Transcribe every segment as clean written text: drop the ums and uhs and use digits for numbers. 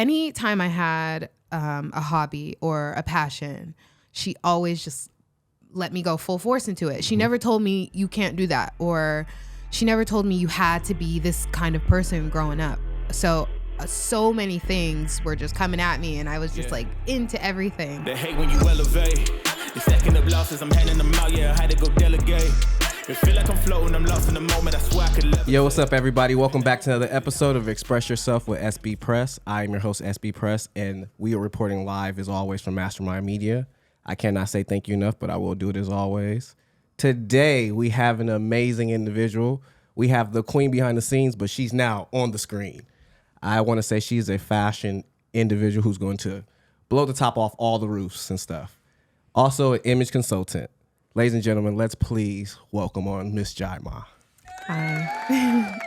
any time I had a hobby or a passion, she always just let me go full force into it. She never told me you can't do that, or she never told me you had to be this kind of person growing up. So many things were just coming at me, and I was just like into everything. They hate when you elevate. They stacking up losses, I'm handing them out. Yeah, I had to go delegate. It feel like I'm floating, I'm lost in the moment. I swear I could live. Yo, what's up, everybody? Welcome back to another episode of Express Yourself with Sbpress. I am your host, Sbpress, and we are reporting live as always from Mastermind Media. I cannot say thank you enough, but I will do it as always. Today, we have an amazing individual. We have the queen behind the scenes, but she's now on the screen. I want to say she's a fashion individual who's going to blow the top off all the roofs and stuff. Also, an image consultant. Ladies and gentlemen, let's please welcome on Miss Jaima. Hi.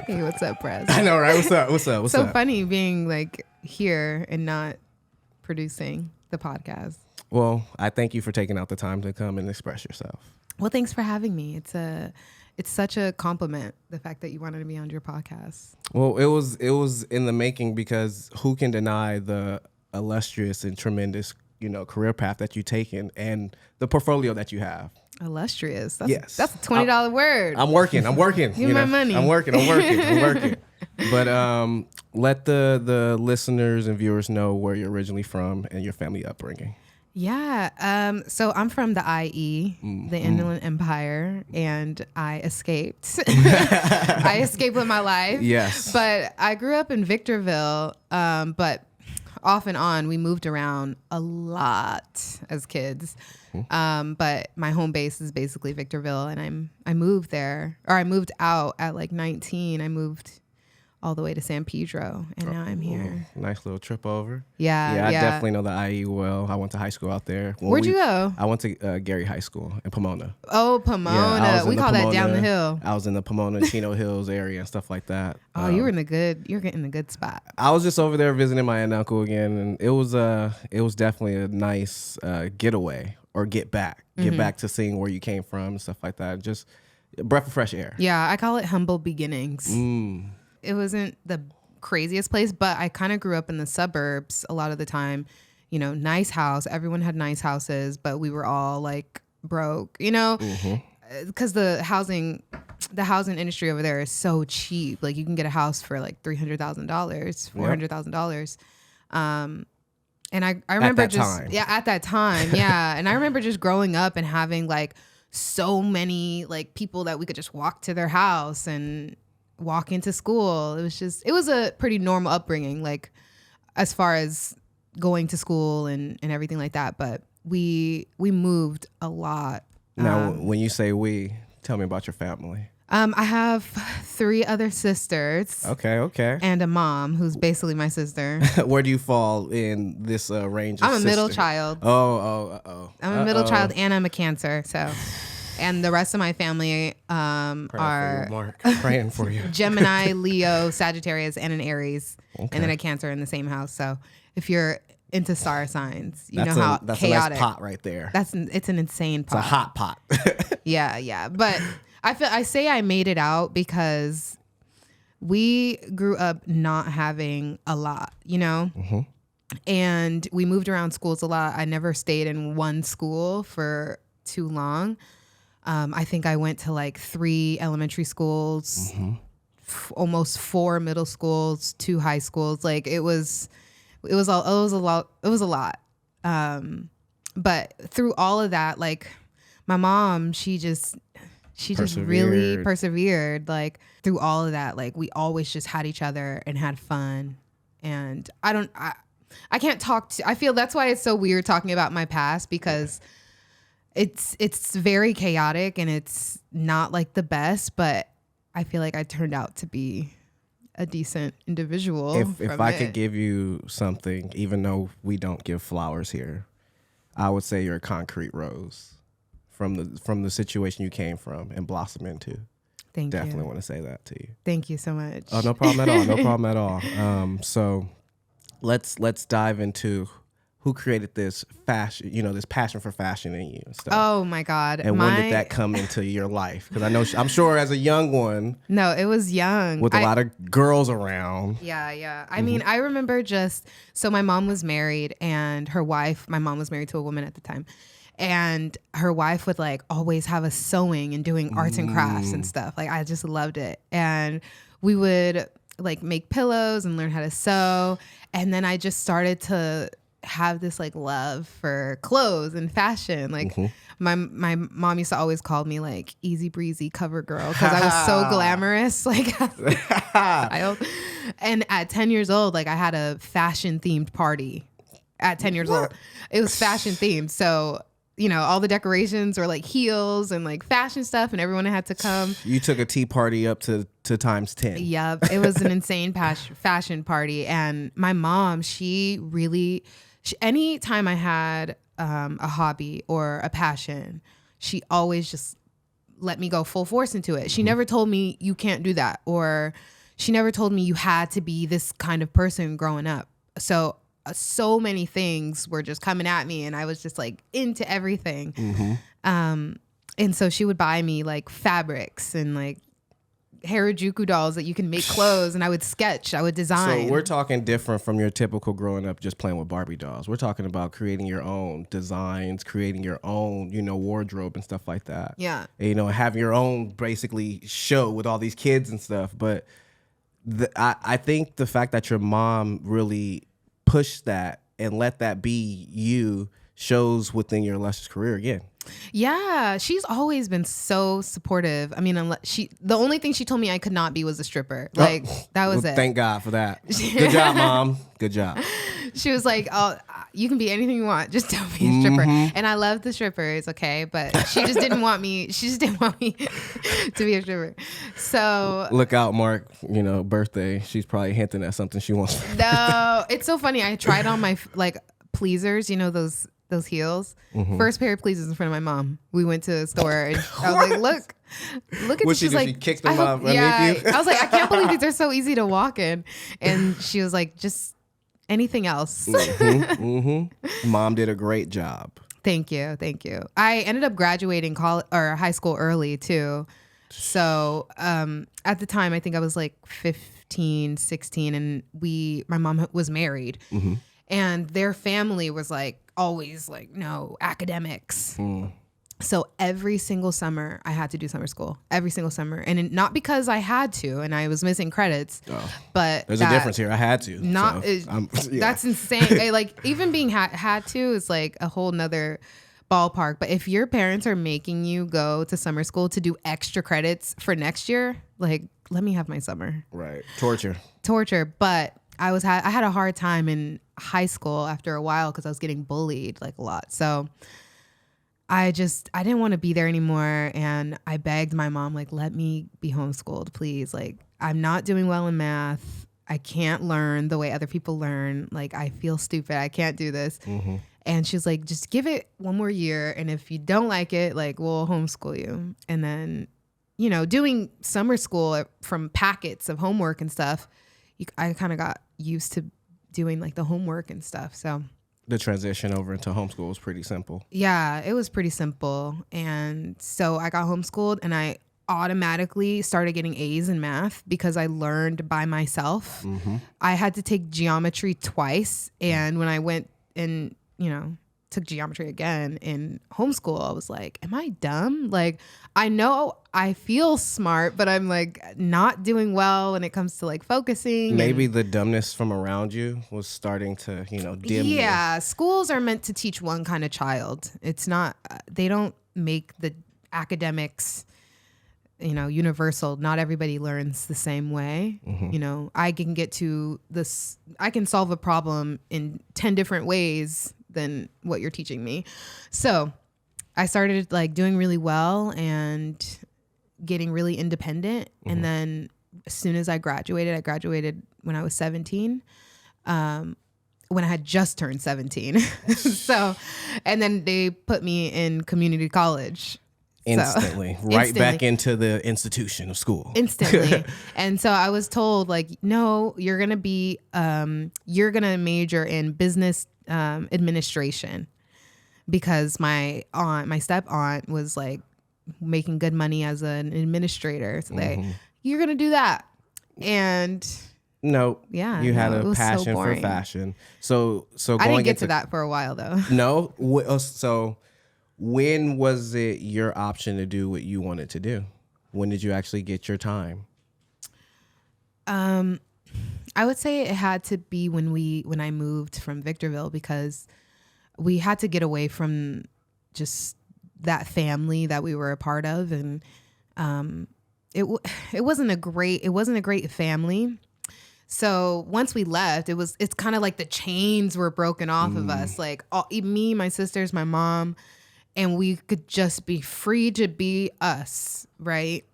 Hey, what's up, Press? I know, right? What's up? What's up? What's so up? funny being like here and not producing the podcast. Well, I thank you for taking out the time to come and express yourself. Well, thanks for having me. It's such a compliment, the fact that you wanted to be on your podcast. Well, it was in the making, because who can deny the illustrious and tremendous, career path that you've taken and the portfolio that you have. Illustrious. Yes. That's a $20 word. I'm working. Give me my money. I'm working. But let the listeners and viewers know where you're originally from and your family upbringing. Yeah. So I'm from the IE, the Inland Empire, and I escaped. I escaped with my life. Yes. But I grew up in Victorville, but off and on, we moved around a lot as kids. But my home base is basically Victorville, and I moved there, or I moved out at like 19. I moved all the way to San Pedro, and now I'm here. Nice little trip over. Yeah. I definitely know the IE well. I went to high school out there. Where'd you go? I went to Gary High School in Pomona. Oh, Pomona. Yeah, we call that down the hill. I was in the Pomona, Chino Hills area and stuff like that. Oh, you're getting the good spot. I was just over there visiting my aunt and uncle again, and it was definitely a nice getaway, or get back to seeing where you came from and stuff like that. Just a breath of fresh air. Yeah, I call it humble beginnings. It wasn't the craziest place, but I kind of grew up in the suburbs a lot of the time. Nice house. Everyone had nice houses, but we were all like broke, because the housing industry over there is so cheap. Like you can get a house for like $300,000, $400,000. And I remember at that time. Yeah. And I remember just growing up and having like so many like people that we could just walk to their house and walk into school. It was a pretty normal upbringing, like as far as going to school and everything like that. But we moved a lot. Now, when you say we, tell me about your family. I have 3 other sisters. Okay. And a mom who's basically my sister. Where do you fall in this range of I'm a middle child. Oh. I'm a middle child, and I'm a Cancer. So, and the rest of my family are praying for you. Gemini, Leo, Sagittarius, and an Aries, and then a Cancer in the same house. So if you're into star signs, you know how that's chaotic. A nice pot right there. It's an insane pot. It's a hot pot. Yeah. But I say I made it out because we grew up not having a lot, and we moved around schools a lot. I never stayed in one school for too long. I think I went to like 3 elementary schools, almost 4 middle schools, 2 high schools. Like it was a lot. But through all of that, like my mom, she just really persevered. Like through all of that, like we always just had each other and had fun. And I can't talk to, I feel that's why it's so weird talking about my past, because it's very chaotic and it's not like the best, but I feel like I turned out to be a decent individual. If I could give you something, even though we don't give flowers here, I would say you're a concrete rose from the situation you came from and blossom into. Thank you. Definitely want to say that to you. Thank you so much. Oh, no problem at all. So let's dive into who created this fashion, this passion for fashion in you and stuff? Oh my God. And when did that come into your life? Because I know, I'm sure as a young one. No, it was young. With a lot of girls around. Yeah. I mean, I remember so my mom was married and my mom was married to a woman at the time. And her wife would like always have us sewing and doing arts and crafts and stuff. Like I just loved it. And we would like make pillows and learn how to sew. And then I just started to have this like love for clothes and fashion. Like my mom used to always call me like easy breezy cover girl because I was so glamorous. Like and at 10 years old, like I had a fashion themed party at 10 years old. It was fashion themed. So all the decorations were like heels and like fashion stuff, and everyone had to come. You took a tea party up to times 10. Yep. It was an insane fashion party. And my mom, anytime I had a hobby or a passion, she always just let me go full force into it. She never told me you can't do that, or she never told me you had to be this kind of person growing up. So many things were just coming at me, and I was just like into everything. And so she would buy me like fabrics and like Harajuku dolls that you can make clothes, and I would sketch, I would design. So we're talking different from your typical growing up just playing with Barbie dolls. We're talking about creating your own designs, creating your own, wardrobe and stuff like that. Yeah. And, having your own basically show with all these kids and stuff. But I think the fact that your mom really pushed that and let that be you shows within your illustrious career again. Yeah, she's always been so supportive. I mean, the only thing she told me I could not be was a stripper. Like that was it. Thank God for that. Good job, Mom. Good job. She was like, "Oh, you can be anything you want. Just don't be a stripper." And I love the strippers, okay, but she just didn't want me. She just didn't want me to be a stripper. So look out, Mark. Birthday. She's probably hinting at something she wants. No, it's so funny. I tried on my like pleasers. Those heels. First pair of pleasers in front of my mom. We went to a store and I was like, look at she's like, she kicked them up underneath you? I was like, I can't believe these are so easy to walk in. And she was like, just anything else. Mom did a great job. Thank you. I ended up graduating high school early too. So at the time, I think I was like 15, 16, and my mom was married. And their family was like always like, no, academics. So every single summer I had to do summer school, every single summer. And not because I had to and I was missing credits, but there's a difference here. I had to. That's insane. Like even being had to is like a whole nother ballpark. But if your parents are making you go to summer school to do extra credits for next year, like let me have my summer. Right. Torture. But I had a hard time in high school after a while because I was getting bullied like a lot. So I didn't want to be there anymore. And I begged my mom, like, let me be homeschooled, please. Like, I'm not doing well in math. I can't learn the way other people learn. Like, I feel stupid. I can't do this. And she was like, just give it one more year. And if you don't like it, like, we'll homeschool you. And then, doing summer school from packets of homework and stuff, I kind of got used to doing like the homework and stuff. So the transition over into homeschool was pretty simple. Yeah, it was pretty simple. And so I got homeschooled and I automatically started getting A's in math because I learned by myself. I had to take geometry twice. And when I went and, took geometry again in homeschool, I was like, am I dumb? Like, I know I feel smart, but I'm like not doing well when it comes to like focusing. Maybe the dumbness from around you was starting to, dim you. Yeah, schools are meant to teach one kind of child. It's not, they don't make the academics, universal. Not everybody learns the same way. I can get to this, I can solve a problem in 10 different ways than what you're teaching me. So I started like doing really well and getting really independent. And then as soon as I graduated when I was 17, when I had just turned 17. So, and then they put me in community college. Instantly. Right back into the institution of school. Instantly. And so I was told, like, no, you're going to major in business administration, because my step aunt was like making good money as an administrator. So you're going to do that. And no, yeah, you had a passion for fashion. So I didn't get to that for a while though. No. So when was it your option to do what you wanted to do? When did you actually get your time? I would say it had to be when I moved from Victorville, because we had to get away from just that family that we were a part of, and it wasn't a great family. So once we left, it's kind of like the chains were broken off of us, like me, my sisters, my mom, and we could just be free to be us, right?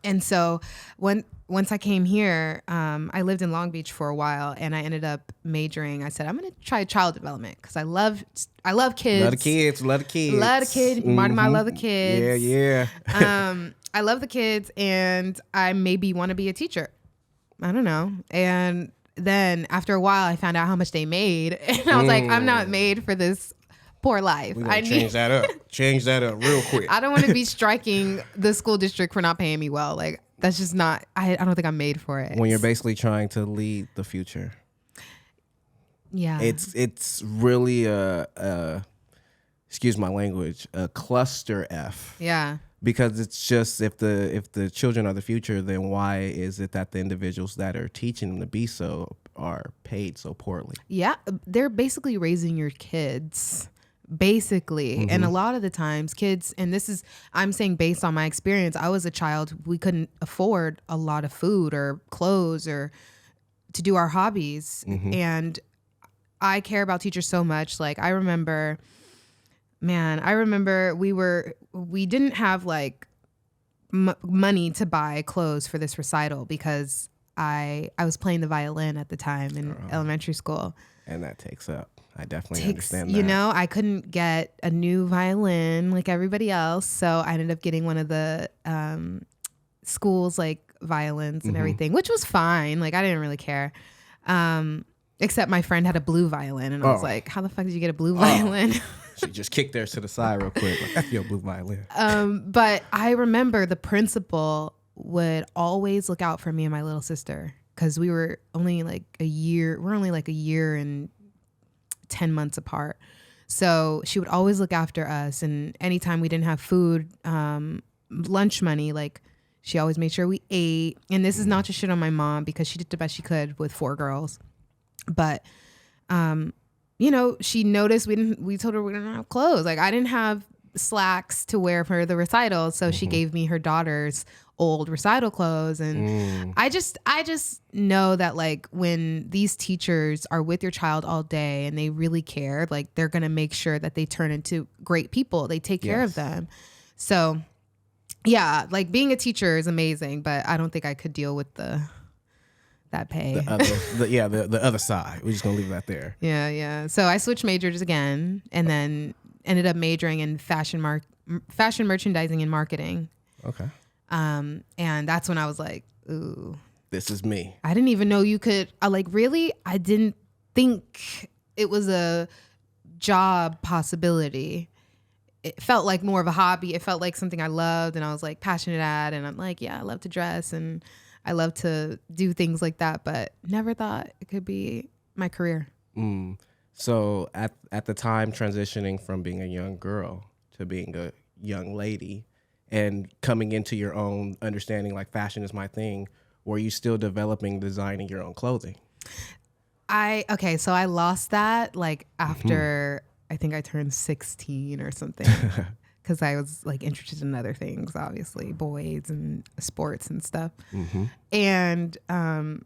And so once I came here, I lived in Long Beach for a while, and I ended up majoring. I said, I'm going to try child development, because I love kids. Love the kids. Love the kids. Martin, I love the kids. Yeah. I love the kids, and I maybe want to be a teacher. I don't know. And then after a while, I found out how much they made, and I was like, I'm not made for this poor life. I need change that up. Change that up real quick. I don't want to be striking the school district for not paying me well. Like, that's just not, I don't think I'm made for it. When you're basically trying to lead the future. Yeah. It's really excuse my language, a cluster F. Yeah. Because it's just, if the children are the future, then why is it that the individuals that are teaching them to be so are paid so poorly? Yeah. They're basically raising your kids. Basically. And a lot of the times kids, and I'm saying based on my experience, I was a child, we couldn't afford a lot of food or clothes or to do our hobbies. And I care about teachers so much. Like, I remember we didn't have like money to buy clothes for this recital, because I was playing the violin at the time in elementary school. And that takes up. I definitely understand that. You know, I couldn't get a new violin like everybody else. So I ended up getting one of the school's like violins and everything, which was fine. Like, I didn't really care. Except my friend had a blue violin, and I was like, how the fuck did you get a blue violin? She just kicked theirs to the side real quick. Like, that's your blue violin. But I remember the principal would always look out for me and my little sister, because we were only like a year and 10 months apart. So she would always look after us, and anytime we didn't have food, lunch money, like, she always made sure we ate. And this is not to shit on my mom, because she did the best she could with 4 girls. But you know, she noticed we told her we didn't have clothes. Like, I didn't have slacks to wear for the recital, so she gave me her daughter's old recital clothes. And I just know that, like, when these teachers are with your child all day and they really care, like, they're gonna make sure that they turn into great people. They take care of them. So yeah, like, being a teacher is amazing, but I don't think I could deal with that pay. The other side. We're just gonna leave that there. Yeah. So I switched majors again, and then ended up majoring in fashion merchandising and marketing. Okay. And that's when I was like, ooh, this is me. I didn't even know you could. Really, I didn't think it was a job possibility. It felt like more of a hobby. It felt like something I loved, and I was like passionate at. And I'm like, yeah, I love to dress, and I love to do things like that, but never thought it could be my career. So at the time, transitioning from being a young girl to being a young lady and coming into your own understanding, like, fashion is my thing, were you still designing your own clothing? So I lost that like after I think I turned 16 or something. Because I was like interested in other things, obviously, boys and sports and stuff. And I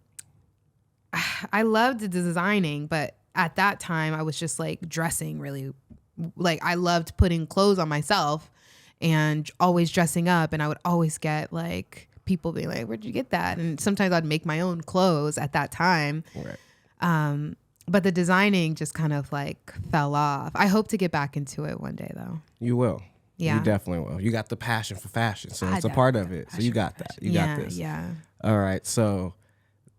loved designing, but at that time I was just like dressing really, like, I loved putting clothes on myself and always dressing up. And I would always get like people being like, where'd you get that? And sometimes I'd make my own clothes at that time. Right. But the designing just kind of like fell off. I hope to get back into it one day though. You will. Yeah. You definitely will. You got the passion for fashion, so I it's a part of definitely it. got So you got passion that. for You fashion. got this. Yeah. All right. So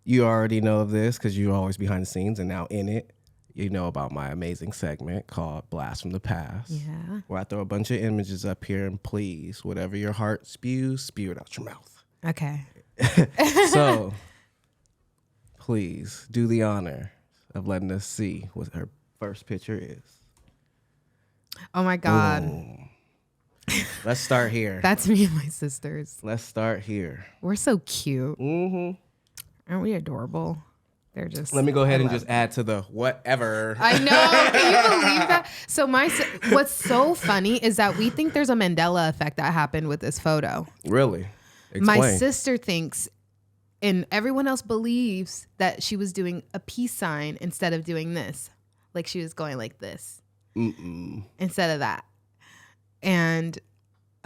you already know this because you're always behind the scenes, and now in it, you know about my amazing segment called Blast from the Past. Yeah. Where I throw a bunch of images up here, and please, whatever your heart spews, spew it out your mouth. Okay. So please do the honor of letting us see what her first picture is. Oh my God. Boom. Let's start here. That's me and my sisters. Let's start here. We're so cute. Mm-hmm. Aren't we adorable? They're just. Let me go ahead and just add to the whatever. I know. Can you believe that? So what's so funny is that we think there's a Mandela effect that happened with this photo. Really? Explain. My sister thinks, and everyone else believes, that she was doing a peace sign instead of doing this. Like she was going like this instead of that. And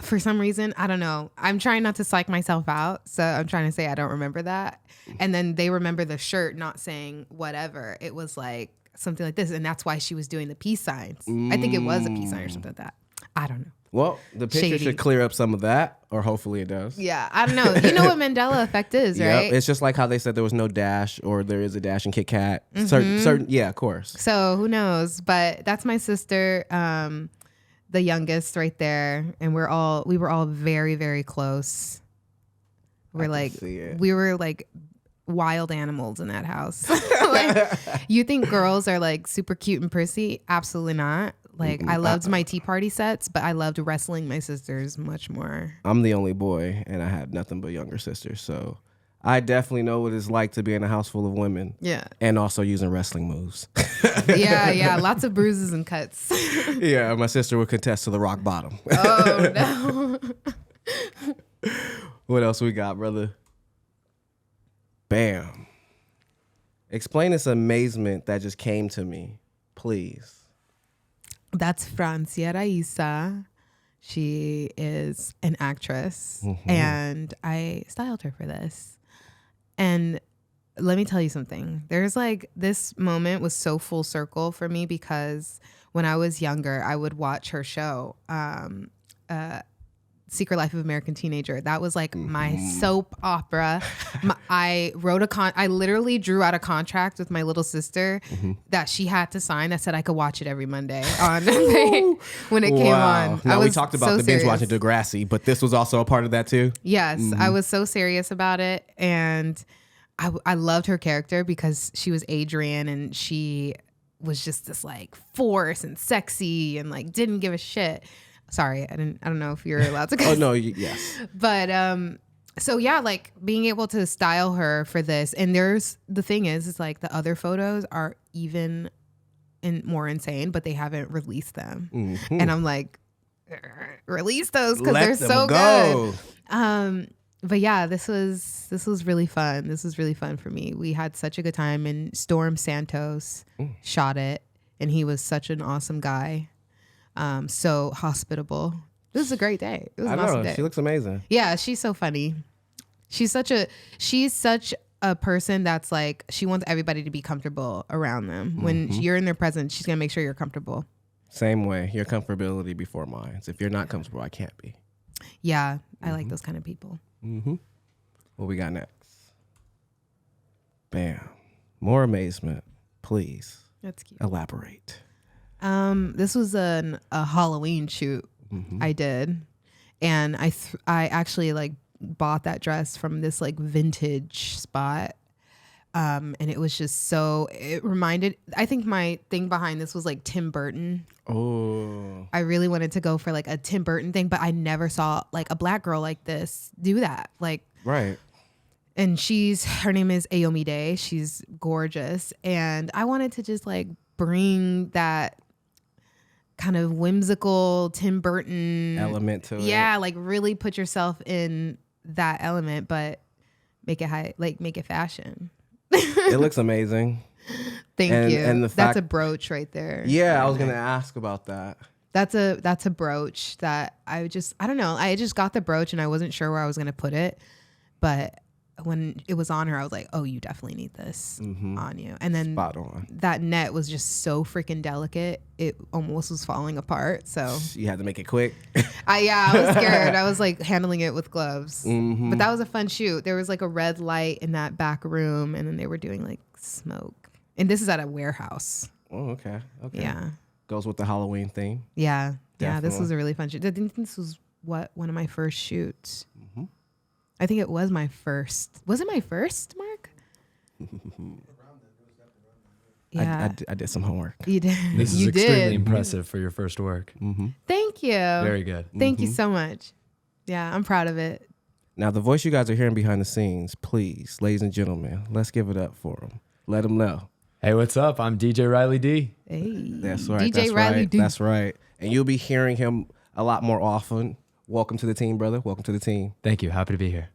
for some reason, I don't know. I'm trying not to psych myself out. So I'm trying to say I don't remember that. And then they remember the shirt not saying whatever. It was like something like this. And that's why she was doing the peace signs. I think it was a peace sign or something like that. I don't know. Well, the picture Shady. should clear up some of that, or hopefully it does. Yeah, I don't know. You know what Mandela effect is, right? Yep. It's just like how they said there was no dash, or there is a dash in Kit Kat. Certain, yeah, of course. So who knows? But that's my sister, the youngest right there. And we were all very, very close. We were like wild animals in that house. Like, you think girls are like super cute and prissy? Absolutely not. Like I loved my tea party sets, but I loved wrestling my sisters much more. I'm the only boy, and I have nothing but younger sisters, so I definitely know what it's like to be in a house full of women. Yeah. And also using wrestling moves. Yeah. Lots of bruises and cuts. Yeah, my sister would contest to the rock bottom. Oh no. What else we got, brother? Bam. Explain this amazement that just came to me, please. That's Francia Raisa. She is an actress, and I styled her for this. And let me tell you something. There's like, this moment was so full circle for me because when I was younger, I would watch her show, Secret Life of American Teenager. That was like my soap opera. I literally drew out a contract with my little sister that she had to sign that said I could watch it every Monday on when it came on. Now we talked about the binge watching Degrassi, but this was also a part of that too. Yes, I was so serious about it, and I loved her character because she was Adrian, and she was just this like force and sexy and like didn't give a shit. Sorry, I don't know if you're allowed to. Oh no, yes. But so yeah, like being able to style her for this, and the thing is like the other photos are even more insane, but they haven't released them, and I'm like, release those because they're so good. But yeah, this was really fun. This was really fun for me. We had such a good time, and Storm Santos shot it, and he was such an awesome guy. So hospitable. This was a great day. It was an awesome day. She looks amazing. Yeah, she's so funny. She's such a person that's like, she wants everybody to be comfortable around them. When you're in their presence, she's gonna make sure you're comfortable. Same way. Your comfortability before mine. If you're not comfortable, I can't be. Yeah, I like those kind of people. What we got next? Bam. More amazement. Please. That's cute. Elaborate. This was a Halloween shoot I did, and I actually like bought that dress from this like vintage spot, and it was just I think my thing behind this was like Tim Burton. Oh, I really wanted to go for like a Tim Burton thing, but I never saw like a black girl like this do that. Like, right. And her name is Ayomide. She's gorgeous, and I wanted to just like bring that kind of whimsical Tim Burton element to it. Yeah, like really put yourself in that element, but make it fashion. It looks amazing. Thank you. And that's a brooch right there. Yeah, I was gonna ask about that. That's a brooch that I don't know. I just got the brooch and I wasn't sure where I was gonna put it, but when it was on her, I was like, oh, you definitely need this on you. And then Spot on. that net was just so freaking delicate. It almost was falling apart. So You had to make it quick. I was scared. I was like handling it with gloves. But that was a fun shoot. There was like a red light in that back room, and then they were doing like smoke. And this is at a warehouse. Oh, okay. Yeah. Goes with the Halloween theme. Yeah. Yeah. This Definitely. was a really fun shoot. I think this was one of my first shoots. I think it was my first. Was it my first, Mark? Yeah. I did some homework. You did. This is You extremely did. impressive for your first work. Thank you. Very good. Thank you so much. Yeah, I'm proud of it. Now, the voice you guys are hearing behind the scenes, please, ladies and gentlemen, let's give it up for him. Let them know. Hey, what's up? I'm DJ Riley D. Hey. That's right. DJ that's Riley right. D. That's right. And you'll be hearing him a lot more often. Welcome to the team, brother. Welcome to the team. Thank you. Happy to be here.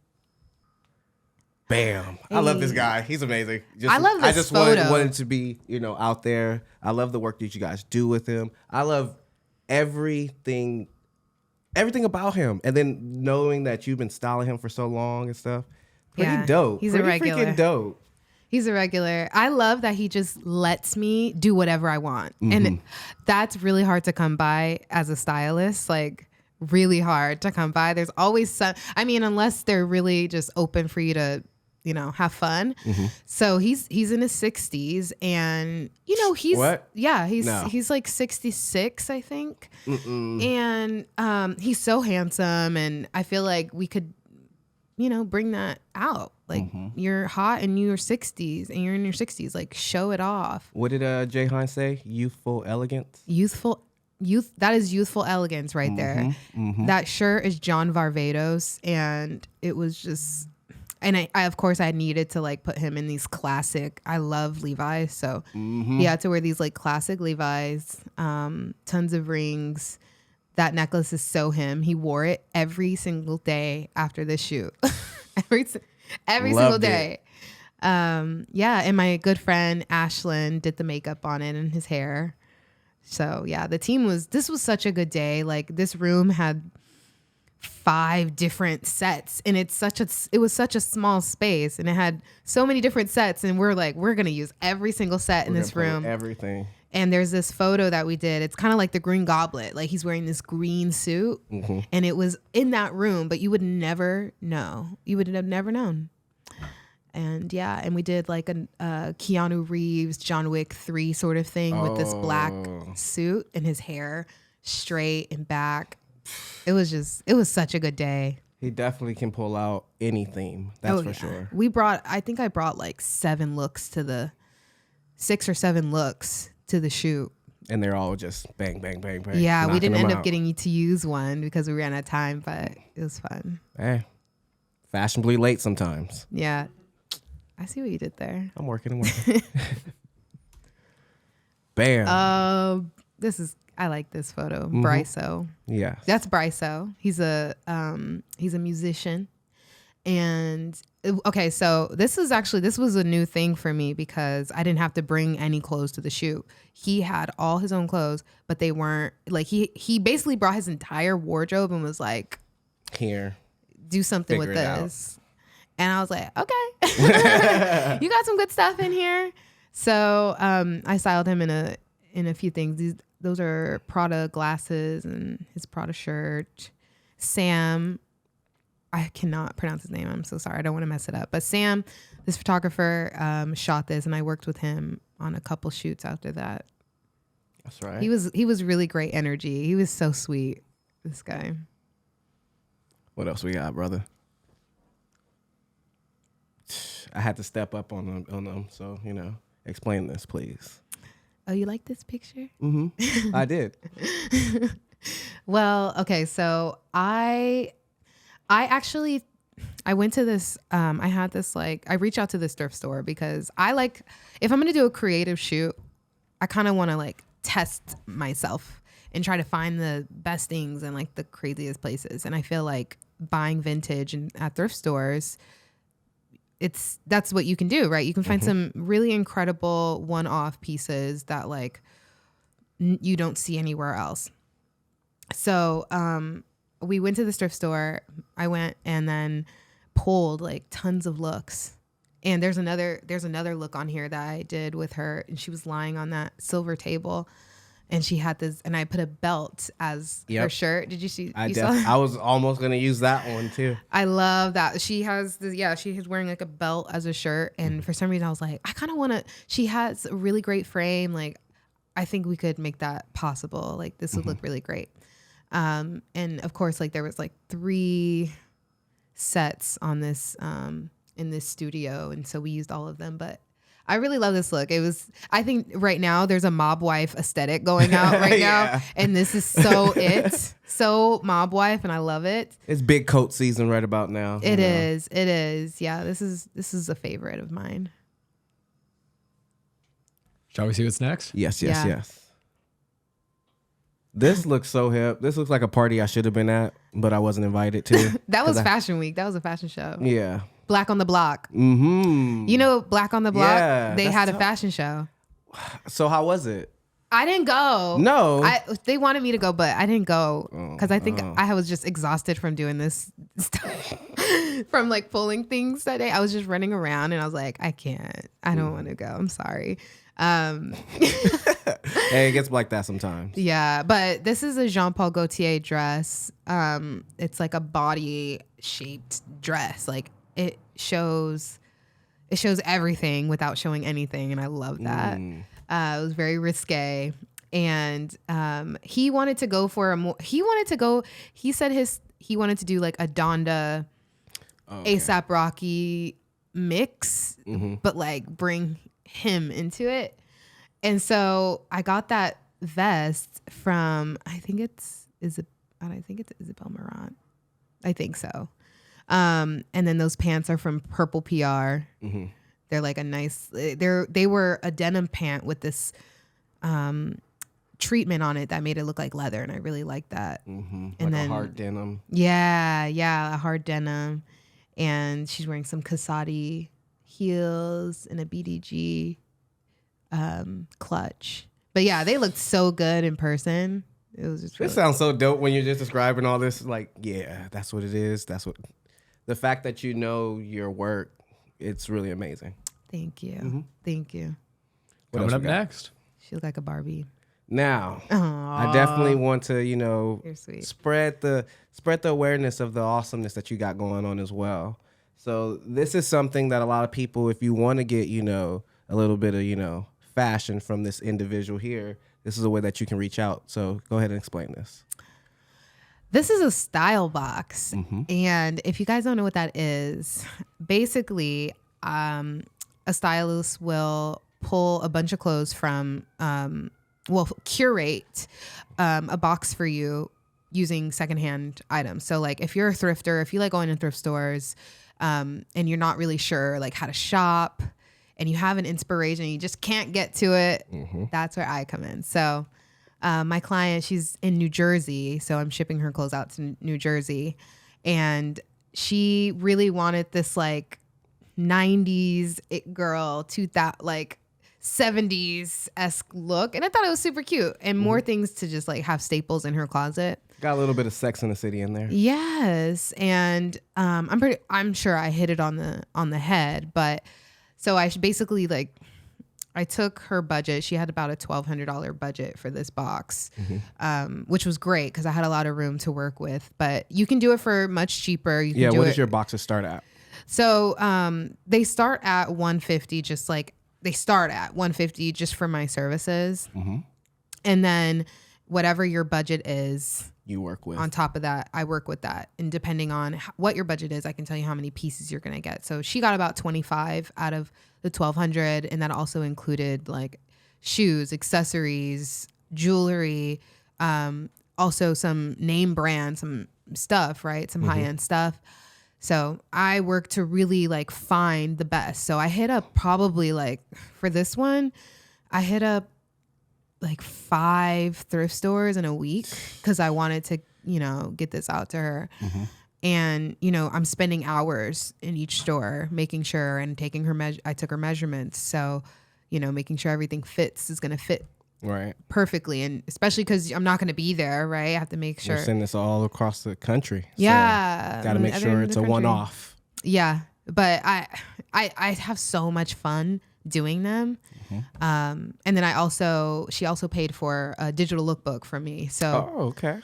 Bam. I love this guy. He's amazing. I love this I just photo. wanted to be, out there. I love the work that you guys do with him. I love everything about him. And then knowing that you've been styling him for so long and stuff. Pretty dope. He's Pretty a regular. freaking dope. He's a regular. I love that he just lets me do whatever I want. And that's really hard to come by as a stylist. Like, really hard to come by. There's always some, unless they're really just open for you to, have fun. So he's in his 60s, and he's What? Yeah, No. he's like 66, I think. And he's so handsome, and I feel like we could bring that out. Like, you're hot and you're 60s, and you're in your 60s, like, show it off. What did Jay Hines say? Youthful elegance? That is youthful elegance right there. That shirt is John Varvatos, and it was just, and I of course I needed to like put him in these classic, I love Levi's, so he had to wear these like classic Levi's, tons of rings. That necklace is so him. He wore it every single day after the shoot. every single day. Yeah, and my good friend Ashlyn did the makeup on it and his hair. So yeah, this was such a good day. Like, this room had 5 different sets, and it was such a small space, and it had so many different sets, and we're going to use every single set in this room. Everything. And there's this photo that we did. It's kind of like the Green Goblet. Like, he's wearing this green suit, and it was in that room, but you would never know. You would have never known. And yeah, and we did like a Keanu Reeves, John Wick 3 sort of thing with this black suit and his hair straight and back. It was such a good day. He definitely can pull out any theme. That's for sure. I think I brought like 6 or 7 looks to the shoot. And they're all just bang, bang, bang, bang. Yeah, we didn't knocking end them up out. getting to use one because we ran out of time, but it was fun. Hey, fashionably late sometimes. Yeah. I see what you did there. I'm working. Bam. I like this photo. Bryso. Yeah. That's Bryso. He's a musician. And okay, so this was a new thing for me because I didn't have to bring any clothes to the shoot. He had all his own clothes, but they weren't like, he basically brought his entire wardrobe and was like, Here. do something Figure with it out. this. And I was like, okay, you got some good stuff in here. So I styled him in a few things. Those are Prada glasses and his Prada shirt. Sam, I cannot pronounce his name. I'm so sorry. I don't want to mess it up. But Sam, this photographer, shot this, and I worked with him on a couple shoots after that. That's right. He was really great energy. He was so sweet, this guy. What else we got, brother? I had to step up on them. So, explain this, please. Oh, you like this picture? I did. Well, okay. So I went to this, I reached out to this thrift store because if I'm going to do a creative shoot, I kind of want to like test myself and try to find the best things and like the craziest places. And I feel like buying vintage and at thrift stores, that's what you can do, right? You can find some really incredible one-off pieces that like you don't see anywhere else. So we went to the thrift store. I went and then pulled like tons of looks. And there's another look on here that I did with her, and she was lying on that silver table, and she had this, and I put a belt as her shirt. Did you see? I was almost gonna use that one too. I love that. She has she was wearing like a belt as a shirt, and for some reason I was like, I kind of want to. She has a really great frame. Like, I think we could make that possible. Like, this would look really great. And of course, like there was like 3 sets on this in this studio, and so we used all of them. But I really love this look. I think right now there's a mob wife aesthetic going out right now, and this is so mob wife, and I love it. It's big coat season right about now. It is. Yeah, this is a favorite of mine. Shall we see what's next? Yes. This looks so hip. This looks like a party I should have been at, but I wasn't invited to. That was Fashion Week. That was a fashion show. Yeah. Black on the Block. Mm-hmm. You know Black on the Block? Yeah, they had a fashion show. So how was it? I didn't go. No. They wanted me to go, but I didn't go because I think I was just exhausted from doing this stuff, from like pulling things that day. I was just running around, and I was like, I can't. I don't want to go. I'm sorry. Hey, it gets like that sometimes. Yeah, but this is a Jean Paul Gaultier dress. It's like a body shaped dress. Like it shows everything without showing anything, and I love that. It was very risque, and he wanted to go for he said he wanted to do like a Donda ASAP Rocky mix, but like bring him into it. And so I got that vest from I think it's Isabel Marant. I think so. And then those pants are from Purple PR. They're like a nice they were a denim pant with this treatment on it that made it look like leather, and I really like that. And like then a hard denim. Yeah, a hard denim. And she's wearing some Cassatt heels and a BDG clutch. But yeah, they looked so good in person. It was just It sounds so dope when you're just describing all this. Like, yeah, that's what it is. That's what the fact that you know your work, it's really amazing. Thank you. Thank you. Coming up next. She looked like a Barbie. Now, Aww. I definitely want to, You're sweet. spread the awareness of the awesomeness that you got going on as well. So this is something that a lot of people, if you want to get, a little bit of, fashion from this individual here, this is a way that you can reach out. So go ahead and explain this. This is a style box. And if you guys don't know what that is, basically, a stylist will pull a bunch of clothes from, curate a box for you using secondhand items. So like if you're a thrifter, if you like going to thrift stores, and you're not really sure like how to shop, and you have an inspiration, you just can't get to it, that's where I come in. So my client, she's in New Jersey, so I'm shipping her clothes out to New Jersey, and she really wanted this like 90s it girl, 2000 like 70s-esque look, and I thought it was super cute, and more things to just like have staples in her closet. Got a little bit of Sex in the City in there. Yes, and I'm sure I hit it on the head, but so I basically like I took her budget. She had about a $1,200 budget for this box, which was great because I had a lot of room to work with. But you can do it for much cheaper. You can what does your boxes start at? So they start at $150, just like they start at $150 just for my services, and then whatever your budget is, you work with. On top of that, I work with that. And depending on what your budget is, I can tell you how many pieces you're going to get. So she got about 25 out of the 1,200. And that also included like shoes, accessories, jewelry, also some name brand, some stuff, right? Some high-end stuff. So I work to really like find the best. So I hit up probably like for this one, I hit up like 5 thrift stores in a week because I wanted to, get this out to her. And, I'm spending hours in each store making sure and taking her I took her measurements. So, making sure everything is going to fit right perfectly. And especially because I'm not going to be there, right? I have to make sure. We're sending this all across the country. Yeah. So got to make sure it's a one-off. Yeah, but I have so much fun doing them. And then she also paid for a digital lookbook for me. So okay.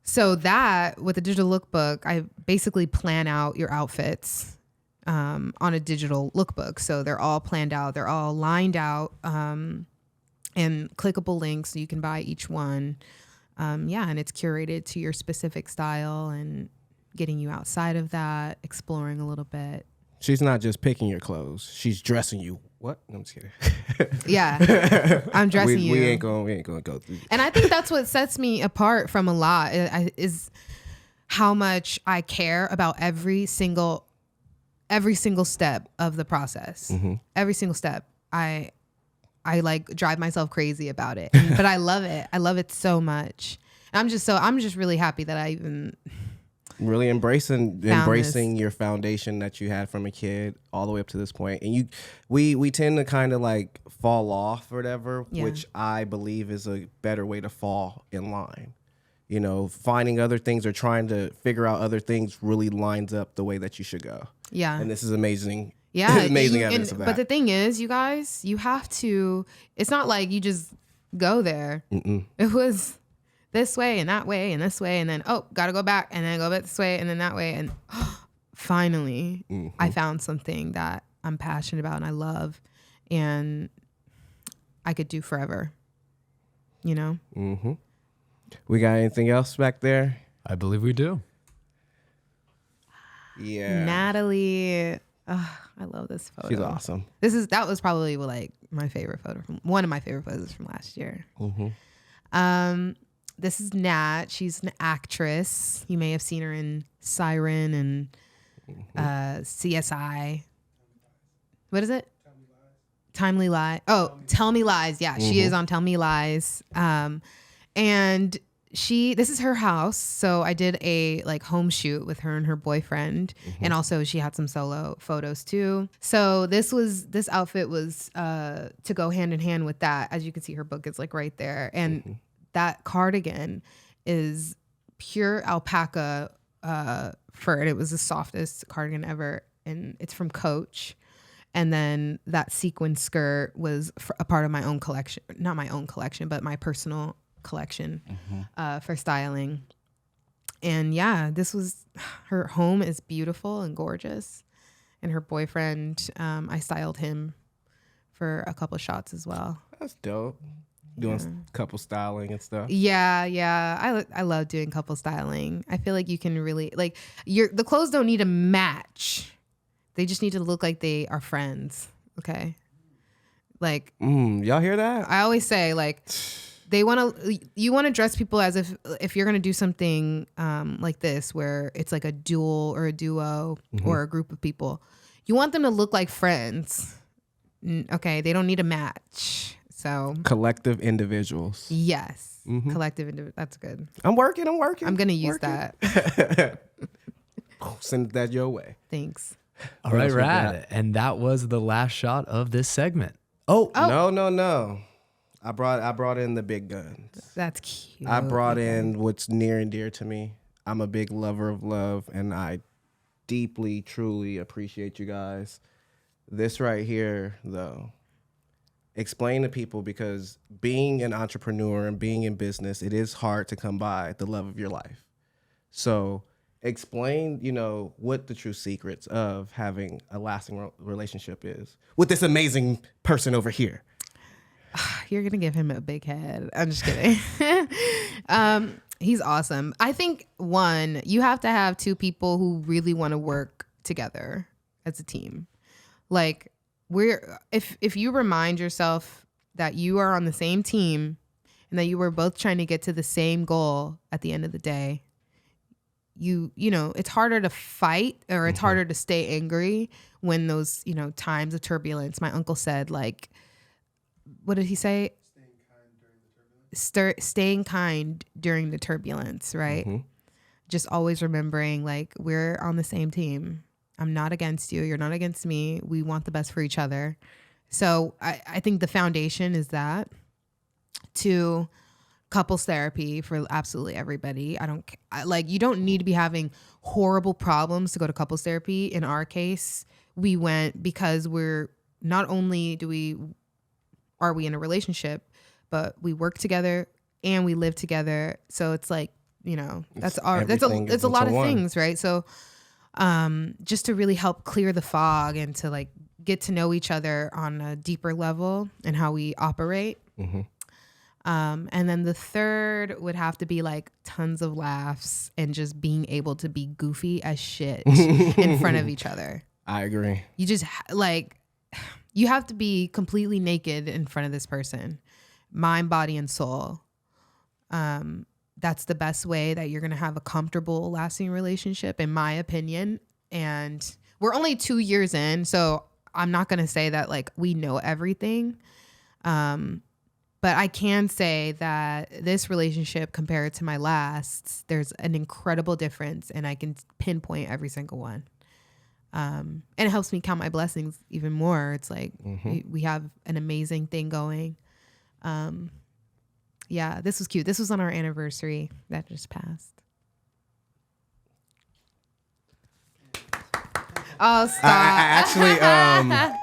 So that with a digital lookbook, I basically plan out your outfits on a digital lookbook. So they're all planned out, they're all lined out, and clickable links so you can buy each one. And it's curated to your specific style and getting you outside of that, exploring a little bit. She's not just picking your clothes; she's dressing you. What? No, I'm just kidding. Yeah, I'm dressing you. We ain't gonna go through. And I think that's what sets me apart from a lot is how much I care about every single step of the process. Every single step. I like drive myself crazy about it, but I love it. I love it so much. And I'm just really happy that I even really embracing your foundation that you had from a kid all the way up to this point. And we tend to kind of like fall off or whatever, which I believe is a better way to fall in line. You know, finding other things or trying to figure out other things really lines up the way that you should go. Yeah. And this is amazing. Yeah. Amazing evidence of that. But the thing is, you guys, you have to, it's not like you just go there. It was this way and that way and this way, and then gotta go back and then go back this way and then that way, and finally I found something that I'm passionate about and I love and I could do forever, you know. We got anything else back there? I believe we do. Yeah, Natalie, I love this photo. She's awesome. That was probably like my favorite photo from one of my favorite photos from last year. This is Nat. She's an actress. You may have seen her in Siren and CSI. What is it? Timely Lies. Oh, Tell Me Lies. Yeah, she is on Tell Me Lies. And this is her house. So I did a like home shoot with her and her boyfriend. And also she had some solo photos too. So this outfit was to go hand in hand with that. As you can see, her book is like right there. And that cardigan is pure alpaca fur, and it was the softest cardigan ever, and it's from Coach. And then that sequin skirt was a part of my own collection, not my own collection, but my personal collection for styling. And yeah, her home is beautiful and gorgeous, and her boyfriend, I styled him for a couple shots as well. That's dope. Doing couple styling and stuff. Yeah. I love doing couple styling. I feel like you can really like the clothes don't need to match. They just need to look like they are friends. Okay. Like y'all hear that? I always say like you want to dress people as if you're going to do something like this where it's like a duel or a duo or a group of people. You want them to look like friends. Okay, they don't need a match. So collective individuals. Yes. That's good. I'm working. I'm going to use that. Send that your way. Thanks. All right, Rad. And that was the last shot of this segment. Oh. No. I brought in the big guns. That's cute. I brought in what's near and dear to me. I'm a big lover of love, and I deeply, truly appreciate you guys. This right here, though. Explain to people, because being an entrepreneur and being in business, it is hard to come by the love of your life. So explain, what the true secrets of having a lasting relationship is with this amazing person over here. You're going to give him a big head. I'm just kidding. He's awesome. I think you have to have two people who really want to work together as a team. Like, if you remind yourself that you are on the same team and that you were both trying to get to the same goal at the end of the day, it's harder to fight, or it's harder to stay angry when those, times of turbulence. My uncle said, like, what did he say? Staying kind during the turbulence, right? Just always remembering, like, we're on the same team. I'm not against you. You're not against me. We want the best for each other. So I think the foundation is that, to couples therapy for absolutely everybody. You don't need to be having horrible problems to go to couples therapy. In our case, we went because we're not only are we in a relationship, but we work together and we live together. So it's like, it's a lot of things, right? So just to really help clear the fog and to like get to know each other on a deeper level and how we operate. Mm-hmm. And then the third would have to be like tons of laughs and just being able to be goofy as shit in front of each other. I agree. You just you have to be completely naked in front of this person, mind, body, and soul. That's the best way that you're going to have a comfortable, lasting relationship, in my opinion. And we're only 2 years in, so I'm not going to say that like we know everything. But I can say that this relationship compared to my last, there's an incredible difference, and I can pinpoint every single one. And it helps me count my blessings even more. It's like we have an amazing thing going. Yeah, this was cute. This was on our anniversary that just passed. Oh, stop. I actually,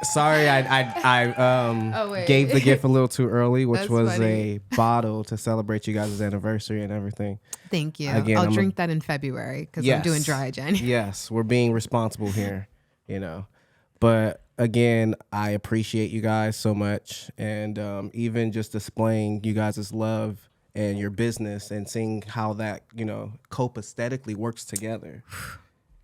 sorry, I gave the gift a little too early, which That's was funny. a bottle to celebrate you guys' anniversary and everything. Thank you. Again, I'll drink that in February because I'm doing dry January. Yes, we're being responsible here, But again, I appreciate you guys so much. And even just displaying you guys' love and your business and seeing how that, cope aesthetically works together.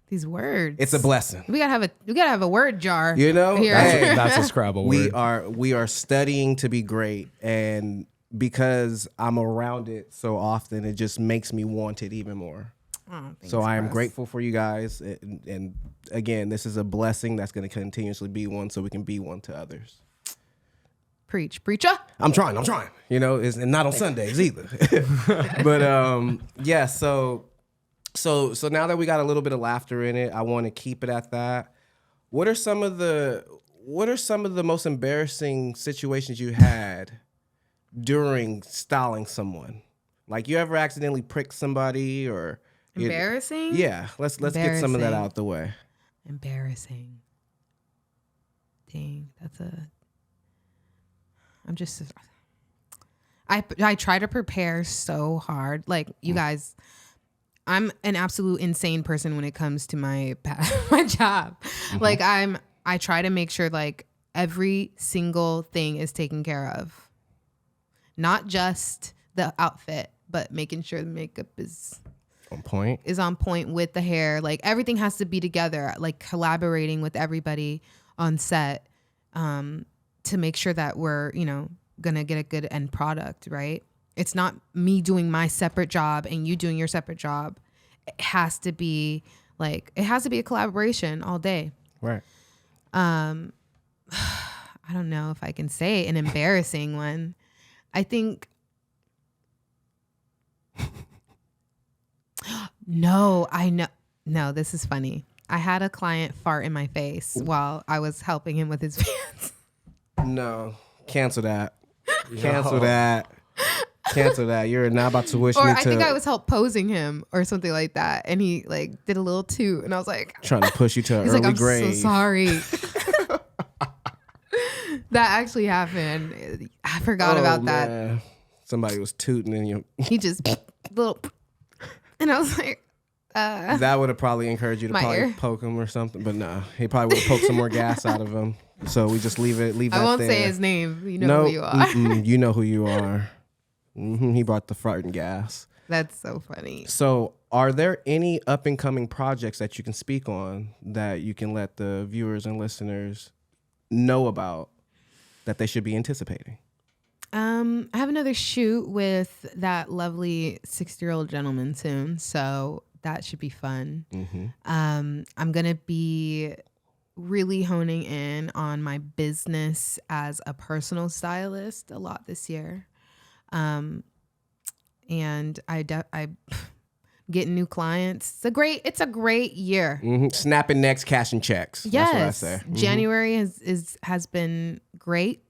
These words. It's a blessing. We gotta have a word jar. Here. That's a Scrabble word. We are studying to be great, and because I'm around it so often, it just makes me want it even more. Oh, so I am grateful for you guys, and again, this is a blessing that's going to continuously be one, so we can be one to others. Preacher. I'm trying. And not on Sundays either. But yeah. So now that we got a little bit of laughter in it, I want to keep it at that. What are some of the most embarrassing situations you had during styling someone? Like, you ever accidentally pricked somebody or Embarrassing? Yeah, let's get some of that out the way. Embarrassing. Dang, I try to prepare so hard. Like, you guys, I'm an absolute insane person when it comes to my job. Mm-hmm. Like, I try to make sure like every single thing is taken care of. Not just the outfit, but making sure the makeup is on point with the hair. Like, everything has to be together, like collaborating with everybody on set to make sure that we're, gonna get a good end product, right? It's not me doing my separate job and you doing your separate job. It has to be a collaboration all day. Right. I don't know if I can say an embarrassing one. I think No, this is funny. I had a client fart in my face while I was helping him with his pants. No, cancel that. Cancel that. You're not about to wish me to. Or I think I was help posing him or something like that, and he like did a little toot, and I was like, trying to push you to an he's early like, I'm grave. so sorry. That actually happened. I forgot about that. Somebody was tooting and you. He just little, and I was like, that would have probably encouraged you to probably ear. poke him or something, but no, he probably would have poked some more gas out of him. So we just leave that I won't there. say his name. You know who you are. You know who you are. He brought the farting gas. That's so funny. So are there any up and coming projects that you can speak on that you can let the viewers and listeners know about that they should be anticipating? I have another shoot with that lovely 60-year-old gentleman soon, so that should be fun. Mm-hmm. I'm going to be really honing in on my business as a personal stylist a lot this year. And I getting new clients. It's a great year. Mm-hmm. Snapping necks, cashing checks. Yes. That's what I say. Mm-hmm. January has been great.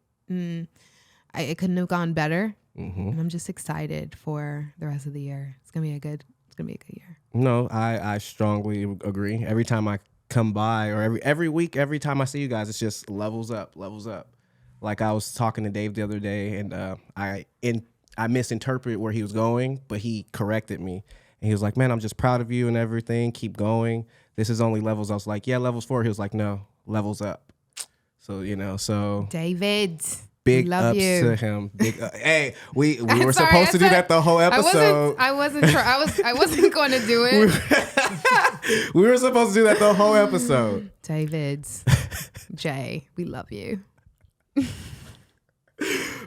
It couldn't have gone better. And I'm just excited for the rest of the year. It's gonna be a good year. No, I strongly agree. Every time I come by, or every week, every time I see you guys, it's just levels up. Like I was talking to Dave the other day, and I misinterpreted where he was going, but he corrected me. And he was like, man, I'm just proud of you and everything. Keep going. This is only levels. I was like, yeah, levels 4. He was like, no, levels up. So, David, big love ups you. to him. Hey, we were supposed to do that the whole episode. I wasn't going to do it. We were supposed to do that the whole episode. David, Jay, we love you.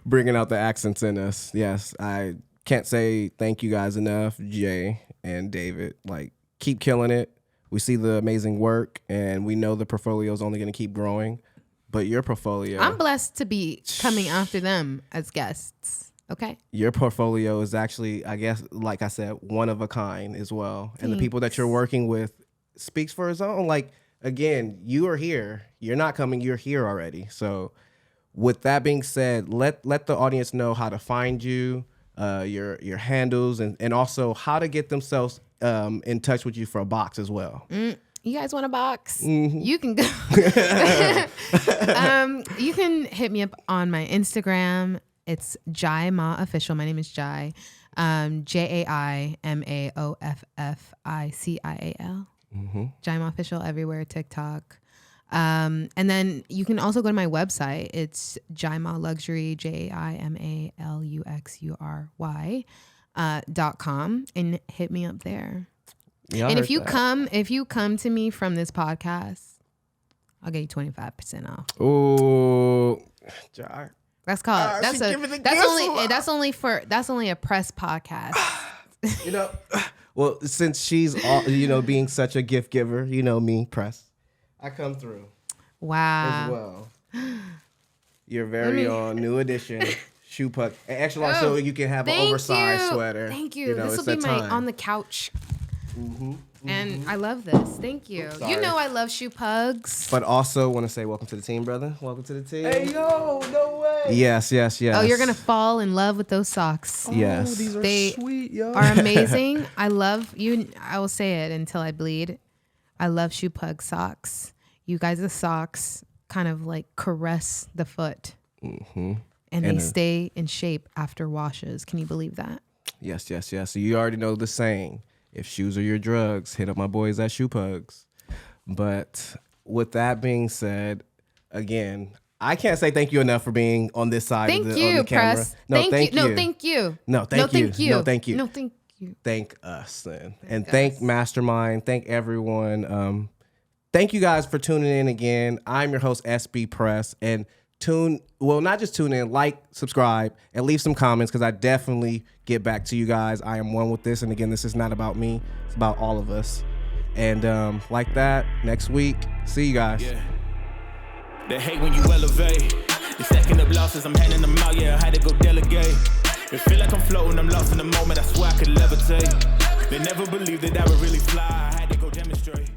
Bringing out the accents in us. Yes, I can't say thank you guys enough, Jay and David. Like, keep killing it. We see the amazing work, and we know the portfolio is only going to keep growing. But your portfolio, I'm blessed to be coming after them as guests. Okay. Your portfolio is actually, I guess, like I said, one of a kind as well. And the people that you're working with speaks for its own. Like, again, you are here. You're not coming. You're here already. So with that being said, let the audience know how to find you, your handles, and also how to get themselves in touch with you for a box as well. You guys want a box? Mm-hmm. You can go. You can hit me up on my Instagram. It's Jaima Official. My name is Jai. JAIMAOFFICIAL. Jaima Official everywhere. TikTok. And then you can also go to my website. It's Jaima Luxury, JAIMALUXURY.com, and hit me up there. Yeah, and if you come to me from this podcast, I'll get you 25% off. Ooh, Jai. That's called that's only a press podcast. Well, since she's being such a gift giver, me, press, I come through. Wow. As well. Your very own new edition shoe puck. And extra large, so you can have an oversized sweater. Thank you. This will be my on the couch. And I love this. Thank you. You know I love shoe pugs. But also want to say welcome to the team, brother. Welcome to the team. Hey, yo, no way. Yes. Oh, you're going to fall in love with those socks. Yes. Oh, these are They sweet, yo. are amazing. I love you. I will say it until I bleed. I love shoe pug socks. You guys, the socks kind of like caress the foot. And they stay in shape after washes. Can you believe that? Yes. So you already know the saying. If shoes are your drugs, hit up my boys at Shoe Pugs. But with that being said, again, I can't say thank you enough for being on this side of the camera. Press. Thank you. No, thank you. No, thank you. No, thank you. Thank us then. Thank Mastermind. Thank everyone. Thank you guys for tuning in again. I'm your host, Sbpress. And not just tune in, like, subscribe, and leave some comments, because I definitely get back to you guys. I am one with this. And again, this is not about me. It's about all of us. And like that, next week, see you guys. Yeah. They hate when you elevate. You're stacking up losses, I'm handing them out, yeah, I had to go delegate. It feel like I'm floating, I'm lost in the moment, I swear I could levitate. They never believed that I would really fly, I had to go demonstrate.